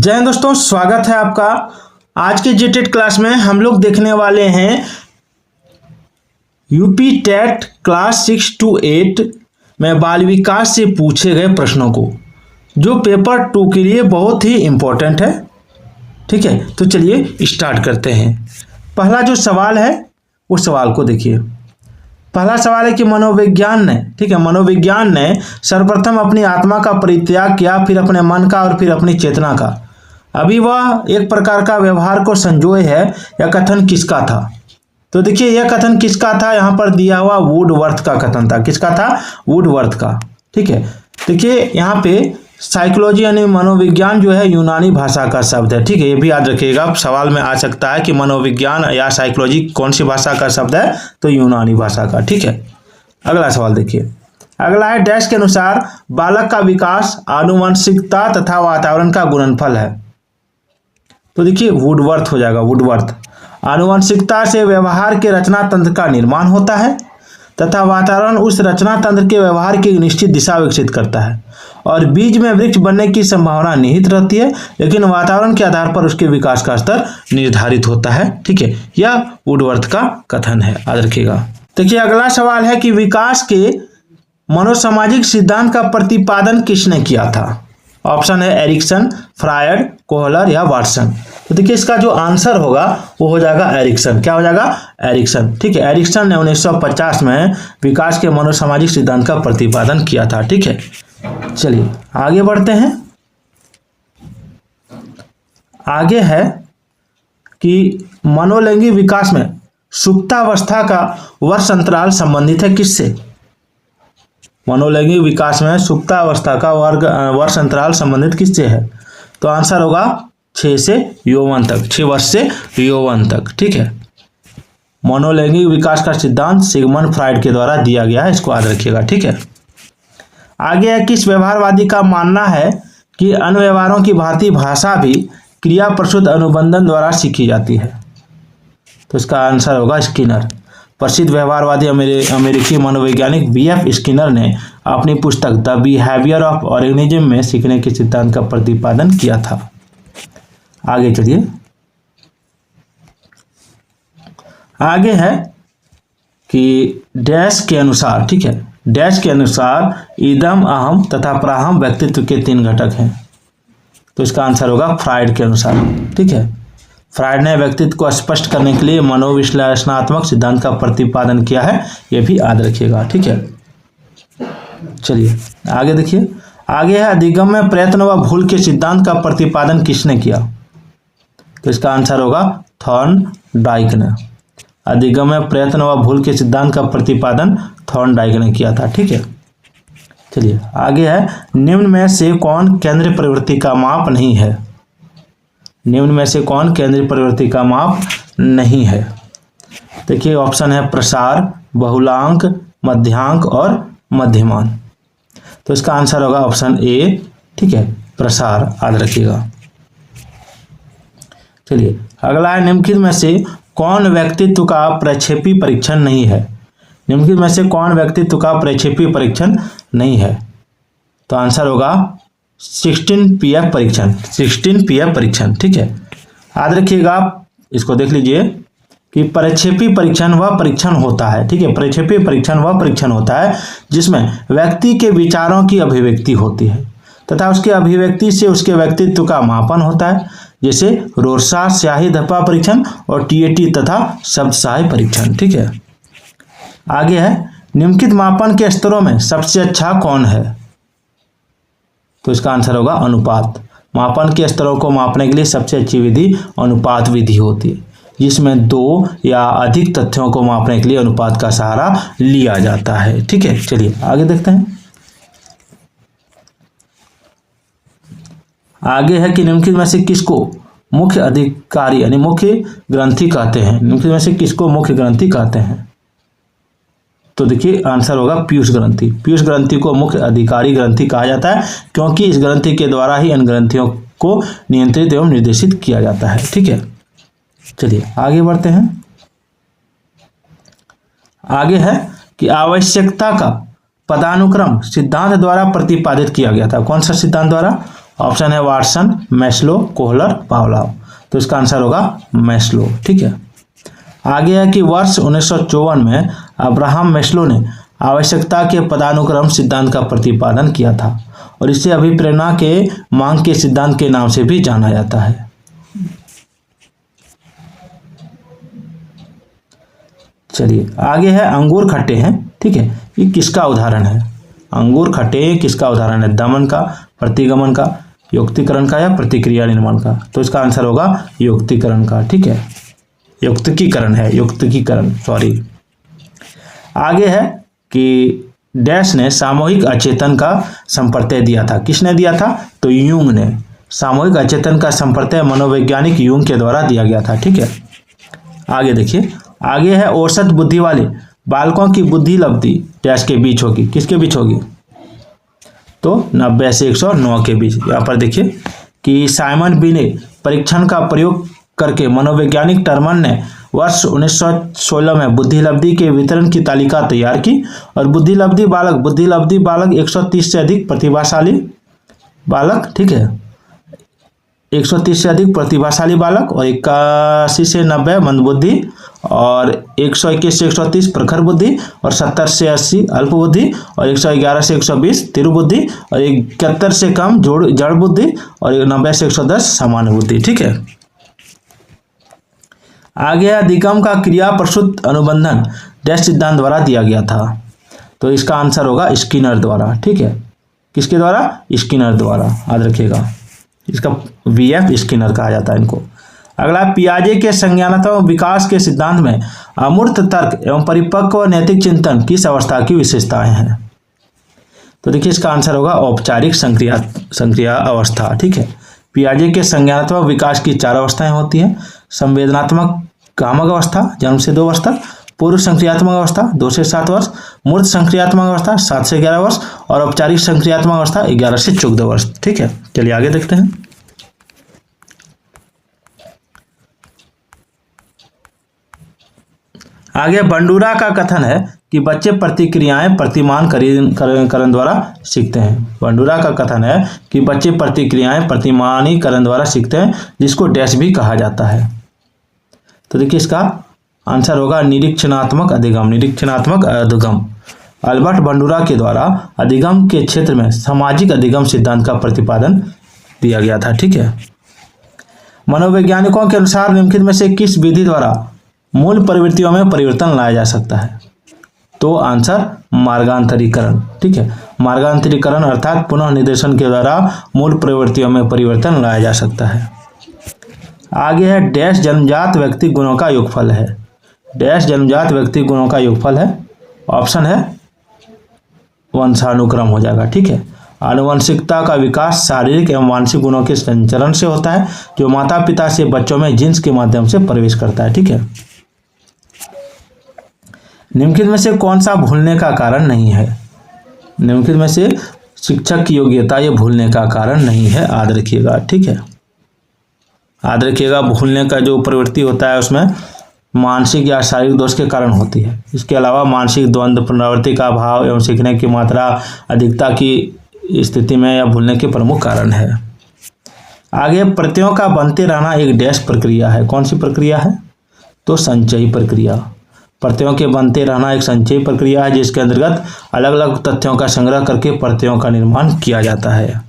जय हिंद दोस्तों, स्वागत है आपका। आज के जीटेट क्लास में हम लोग देखने वाले हैं यूपी टेट क्लास 6 to 8 में बाल विकास से पूछे गए प्रश्नों को, जो पेपर 2 के लिए बहुत ही इम्पोर्टेंट है। ठीक है, तो चलिए स्टार्ट करते हैं। पहला जो सवाल है उस सवाल को देखिए। पहला सवाल है कि मनोविज्ञान ने सर्वप्रथम अपनी आत्मा का परित्याग किया, फिर अपने मन का और फिर अपनी चेतना का। अभी वह एक प्रकार का व्यवहार को संजोए है। यह कथन किसका था? तो देखिए, यह कथन किसका था, यहाँ पर दिया हुआ वुडवर्थ का कथन था। किसका था? वुडवर्थ का। ठीक है, देखिए यहाँ पे साइकोलॉजी यानी मनोविज्ञान जो है यूनानी भाषा का शब्द है। ठीक है, ये भी याद रखिएगा, सवाल में आ सकता है कि मनोविज्ञान या साइकोलॉजी कौन सी भाषा का शब्द है, तो यूनानी भाषा का। ठीक है, अगला सवाल देखिए। अगला है, डैश के अनुसार बालक का विकास आनुवंशिकता तथा वातावरण का गुणनफल है। तो देखिए वुडवर्थ हो जाएगा, वुडवर्थ। आनुवंशिकता से व्यवहार के रचना तंत्र का निर्माण होता है तथा वातावरण उस रचना तंत्र के व्यवहार की निश्चित दिशा विकसित करता है, और बीज में वृक्ष बनने की संभावना निहित रहती है, लेकिन वातावरण के आधार पर उसके विकास का स्तर निर्धारित होता है। ठीक है, यह वुडवर्थ का कथन है, याद रखिएगा। देखिए अगला सवाल है कि विकास के मनोसामाजिक सिद्धांत का प्रतिपादन किसने किया था? ऑप्शन है एरिक्सन, फ्रायड, कोहलर या वाटसन। तो देखिए इसका जो आंसर होगा वो हो जाएगा एरिक्सन। क्या हो जाएगा? एरिक्सन। ठीक है, एरिक्सन ने 1950 में विकास के मनोसामाजिक सिद्धांत का प्रतिपादन किया था। ठीक है, चलिए आगे बढ़ते हैं। आगे है कि मनोलैंगिक विकास में सुप्तावस्था का वर्ष अंतराल संबंधित है किससे? मनोलैंगिक विकास में सुप्तावस्था का वर्ष अंतराल संबंधित किससे है? तो आंसर होगा 6 से यौवन तक, 6 वर्ष से यौवन तक। ठीक है, मनोलैंगिक विकास का सिद्धांत सिगमंड फ्राइड के द्वारा दिया गया है, इसको याद रखिएगा। ठीक है, आगे है, किस व्यवहारवादी का मानना है कि अन्य व्यवहारों की भांति भाषा भी क्रिया प्रसूत अनुबंधन द्वारा सीखी जाती है? तो इसका आंसर होगा स्किनर। प्रसिद्ध व्यवहारवादी अमेरिकी मनोवैज्ञानिक BF स्किनर ने अपनी पुस्तक द बिहेवियर ऑफ ऑर्गेनिज्म में सीखने के सिद्धांत का प्रतिपादन किया था। आगे चलिए, आगे है कि डैश के अनुसार, ठीक है, डैश के अनुसार इदम, अहम तथा प्राहम व्यक्तित्व के 3 घटक हैं। तो इसका आंसर होगा फ्राइड के अनुसार। ठीक है, फ्राइड ने व्यक्तित्व को स्पष्ट करने के लिए मनोविश्लेषणात्मक सिद्धांत का प्रतिपादन किया है, यह भी याद रखिएगा। ठीक है, चलिए आगे देखिए। आगे है, अधिगम्य प्रयत्न व भूल के सिद्धांत का प्रतिपादन किसने किया? तो इसका आंसर होगा थॉर्नडाइक ने। अधिगम्य प्रयत्न व भूल के सिद्धांत का प्रतिपादन थॉर्नडाइक ने किया था। ठीक है, चलिए आगे है, निम्न में से कौन केंद्रीय प्रवृत्ति का माप नहीं है? निम्न में से कौन केंद्रीय प्रवृत्ति का माप नहीं है? देखिए ऑप्शन है प्रसार, बहुलांक, मध्यांक और मध्यमान। तो इसका आंसर होगा ऑप्शन ए। ठीक है, प्रसार, याद रखिएगा। चलिए अगला है, निम्नलिखित में से कौन व्यक्तित्व का प्रक्षेपी परीक्षण नहीं है? निम्नलिखित में से कौन व्यक्तित्व का प्रक्षेपी परीक्षण नहीं है? तो आंसर होगा 16PF परीक्षण, 16PF परीक्षण। ठीक है, याद रखिएगा, इसको देख लीजिए कि प्रक्षेपी परीक्षण वह परीक्षण होता है। ठीक है, प्रक्षेपी परीक्षण वह परीक्षण होता है जिसमें व्यक्ति के विचारों की अभिव्यक्ति होती है तथा उसकी अभिव्यक्ति से उसके व्यक्तित्व का मापन होता है, जैसे रोरसा स्याही धब्बा परीक्षण और TAT तथा शब्द सहाय परीक्षण। ठीक है, आगे है, निम्नलिखित मापन के स्तरों में सबसे अच्छा कौन है? तो इसका आंसर होगा अनुपात। मापन के स्तरों को मापने के लिए सबसे अच्छी विधि अनुपात विधि होती है, जिसमें 2 या अधिक तथ्यों को मापने के लिए अनुपात का सहारा लिया जाता है। ठीक है, चलिए आगे देखते हैं। आगे है कि निम्नलिखित में से किसको मुख्य अधिकारी यानी मुख्य ग्रंथि कहते हैं? निम्नलिखित में से किसको मुख्य ग्रंथि कहते हैं? तो देखिए आंसर होगा पीयूष ग्रंथि। पीयूष ग्रंथि को मुख्य अधिकारी ग्रंथि कहा जाता है, क्योंकि इस ग्रंथि के द्वारा ही इन ग्रंथियों को नियंत्रित एवं निर्देशित किया जाता है। ठीक है, चलिए आगे बढ़ते हैं। आगे है कि आवश्यकता का पदानुक्रम सिद्धांत द्वारा प्रतिपादित किया गया था। कौन सा सिद्धांत द्वारा? ऑप्शन है वाटसन, मैस्लो, कोहलर, पावलोव। तो इसका आंसर होगा मैस्लो। ठीक है, आगे है कि वर्ष 1954 में अब्राहम मैस्लो ने आवश्यकता के पदानुक्रम सिद्धांत का प्रतिपादन किया था और इसे अभिप्रेरणा के मांग के सिद्धांत के नाम से भी जाना जाता है। चलिए आगे है अंगूर खट्टे हैं। ठीक है, ये किसका उदाहरण है? अंगूर खट्टे किसका उदाहरण है? दमन का, प्रतिगमन का, युक्तिकरण का या प्रतिक्रिया निर्माण का? तो इसका आंसर होगा युक्तिकरण का। ठीक है, युक्तिकीकरण है, युक्तिकीकरण, सॉरी। आगे है कि डैश ने सामूहिक अचेतन का संप्रत्यय दिया था। किसने दिया था? तो यूंग ने। सामूहिक अचेतन का संप्रत्यय मनोवैज्ञानिक यूंग के द्वारा दिया गया था। ठीक है, आगे देखिए, आगे है औसत बुद्धि वाले बालकों की बुद्धि लब्धि डैश के बीच होगी। किसके बीच होगी? तो 90 से 109 के बीच। यहाँ पर देखिए कि साइमन बी ने परीक्षण का प्रयोग करके मनोवैज्ञानिक टर्मन ने वर्ष 1916 में बुद्धि लब्धि के वितरण की तालिका तैयार की और बुद्धि लब्धि बालक 130 से अधिक प्रतिभाशाली बालक, ठीक है, 130 से अधिक प्रतिभाशाली बालक और 81 से 90 मंदबुद्धि और 121 से 130 प्रखर बुद्धि और 70 से 80 अल्प बुद्धि और 111 से 120 तीव्र बुद्धि और 71 से कम जड़ बुद्धि और 90 से 110 सामान्य बुद्धि। ठीक है, आगे अधिगम का क्रिया प्रसूत अनुबंधन डैश सिद्धांत द्वारा दिया गया था। तो इसका आंसर होगा स्किनर द्वारा। ठीक है, किसके द्वारा? स्किनर द्वारा, याद रखिएगा। इसका वीएफ स्किनर कहा जाता है इनको। अगला, पियाजे के संज्ञानात्मक विकास के सिद्धांत में अमूर्त तर्क एवं परिपक्व नैतिक चिंतन किस अवस्था की विशेषताएं हैं? तो देखिए इसका आंसर होगा औपचारिक संक्रिया अवस्था। ठीक है, पियाजे के संज्ञानात्मक विकास की 4 अवस्थाएं होती हैं। संवेदनात्मक कामक अवस्था जन्म से 2 वर्ष तक, पूर्व संक्रियात्मक अवस्था 2 से 7 वर्ष, मूर्त संक्रियात्मक अवस्था 7 से 11 वर्ष और औपचारिक संक्रियात्मक अवस्था 11 से 14 वर्ष। ठीक है, चलिए आगे देखते हैं। आगे बंडूरा का कथन है कि बच्चे प्रतिक्रियाएं प्रतिमानीकरण द्वारा सीखते हैं। बंडूरा का कथन है कि बच्चे प्रतिक्रियाएं प्रतिमानीकरण द्वारा सीखते हैं, जिसको डैश भी कहा जाता है। तो देखिए इसका आंसर होगा निरीक्षणात्मक अधिगम। निरीक्षणात्मक अधिगम अल्बर्ट बंडूरा के द्वारा अधिगम के क्षेत्र में सामाजिक अधिगम सिद्धांत का प्रतिपादन दिया गया था। ठीक है, मनोवैज्ञानिकों के अनुसार निम्नलिखित में से किस विधि द्वारा मूल प्रवृत्तियों में परिवर्तन लाया जा सकता है? तो आंसर मार्गांतरीकरण। ठीक है, मार्गांतरीकरण अर्थात पुनः निर्देशन के द्वारा मूल प्रवृत्तियों में परिवर्तन लाया जा सकता है। आगे है डैश जन्मजात व्यक्ति गुणों का योगफल है। डैश जन्मजात व्यक्ति गुणों का योगफल है। ऑप्शन है वंशानुक्रम हो जाएगा। ठीक है, आनुवंशिकता का विकास शारीरिक एवं मानसिक गुणों के संचरण से होता है, जो माता पिता से बच्चों में जीन्स के माध्यम से प्रवेश करता है। ठीक है, निम्नलिखित में से कौन सा भूलने का कारण नहीं है? निम्नलिखित में से शिक्षक की योग्यता ये भूलने का कारण नहीं है, याद रखिएगा। ठीक है, याद रखिएगा, भूलने का जो प्रवृत्ति होता है उसमें मानसिक या शारीरिक दोष के कारण होती है। इसके अलावा मानसिक द्वंद्व, पुनरावृत्ति का अभाव एवं सीखने की मात्रा अधिकता की स्थिति में यह भूलने के प्रमुख कारण है। आगे प्रत्ययों का बनते रहना एक डैश प्रक्रिया है। कौन सी प्रक्रिया है? तो संचयी प्रक्रिया। प्रत्ययों के बनते रहना एक संचयी प्रक्रिया है, जिसके अंतर्गत अलग अलग तथ्यों का संग्रह करके प्रत्ययों का निर्माण किया जाता है।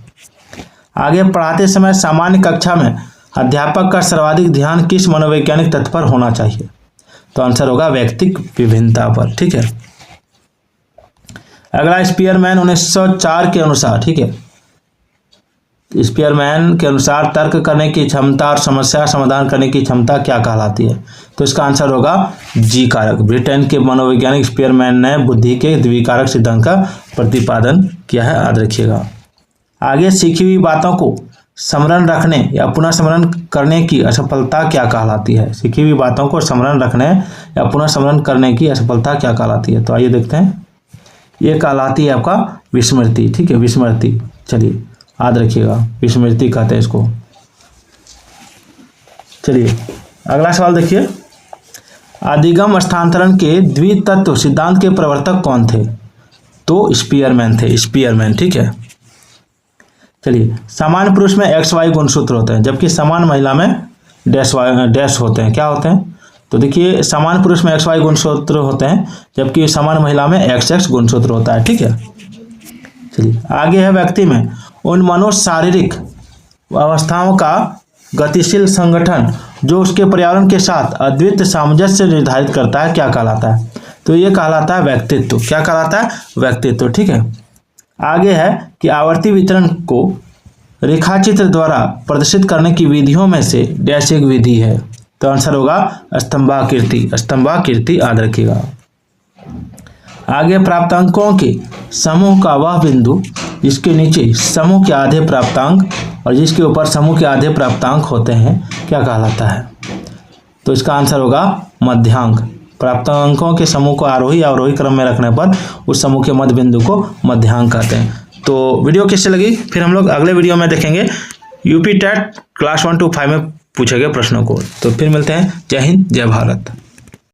आगे पढ़ाते समय सामान्य कक्षा में अध्यापक का सर्वाधिक ध्यान किस मनोवैज्ञानिक तथ्य पर होना चाहिए? तो आंसर होगा व्यक्तिक विभिन्नता पर। ठीक है, अगला स्पीयरमैन 1904 के अनुसार, ठीक है, स्पीयरमैन के अनुसार तर्क करने की क्षमता और समस्या समाधान करने की क्षमता क्या कहलाती है? तो इसका आंसर होगा जी कारक। ब्रिटेन के मनोवैज्ञानिक स्पीयरमैन ने बुद्धि के द्विकारक सिद्धांत का प्रतिपादन किया है, याद रखिएगा। आगे सीखी हुई बातों को स्मरण रखने या पुनः स्मरण करने की असफलता क्या कहलाती है? सीखी हुई बातों को स्मरण रखने या पुनः स्मरण करने की असफलता क्या कहलाती है? तो आइए देखते हैं। ये कहलाती है आपका विस्मृति। ठीक है, विस्मृति। चलिए याद रखिएगा, विस्मृति कहते हैं इसको। चलिए अगला सवाल देखिए, अधिगम स्थानांतरण के द्वितत्व सिद्धांत के प्रवर्तक कौन थे? तो स्पीयरमैन थे, स्पीयरमैन। ठीक है, चलिए, समान पुरुष में एक्स वाई गुणसूत्र होते हैं, जबकि समान महिला में डैश होते हैं। क्या होते हैं? तो देखिए, समान पुरुष में एक्स वाई गुणसूत्र होते हैं, जबकि समान महिला में एक्स एक्स गुणसूत्र होता है। ठीक है, चलिए आगे है व्यक्ति में उन मनोशारीरिक अवस्थाओं का गतिशील संगठन जो उसके पर्यावरण के साथ अद्वितीय सामंजस्य निर्धारित करता है, क्या कहलाता है? तो ये कहलाता है व्यक्तित्व। क्या कहलाता है? व्यक्तित्व। ठीक है, आगे है कि आवर्ती वितरण को रेखाचित्र द्वारा प्रदर्शित करने की विधियों में से डैश एक विधि है। तो आंसर होगा स्तंभाकृति। स्तंभाकृति याद रखिएगा। आगे प्राप्तांकों के समूह का वह बिंदु जिसके नीचे समूह के आधे प्राप्तांक और जिसके ऊपर समूह के आधे प्राप्तांक होते हैं, क्या कहलाता है? तो इसका आंसर होगा मध्यांक। प्राप्तांकों के समूह को आरोही या अवरोही क्रम में रखने पर उस समूह के मध्य बिंदु को मध्यांक कहते हैं। तो वीडियो कैसे लगी फिर हम लोग अगले वीडियो में देखेंगे। यूपी टेट क्लास 1 to 5 में पूछे गए प्रश्नों को। तो फिर मिलते हैं। जय हिंद, जय भारत।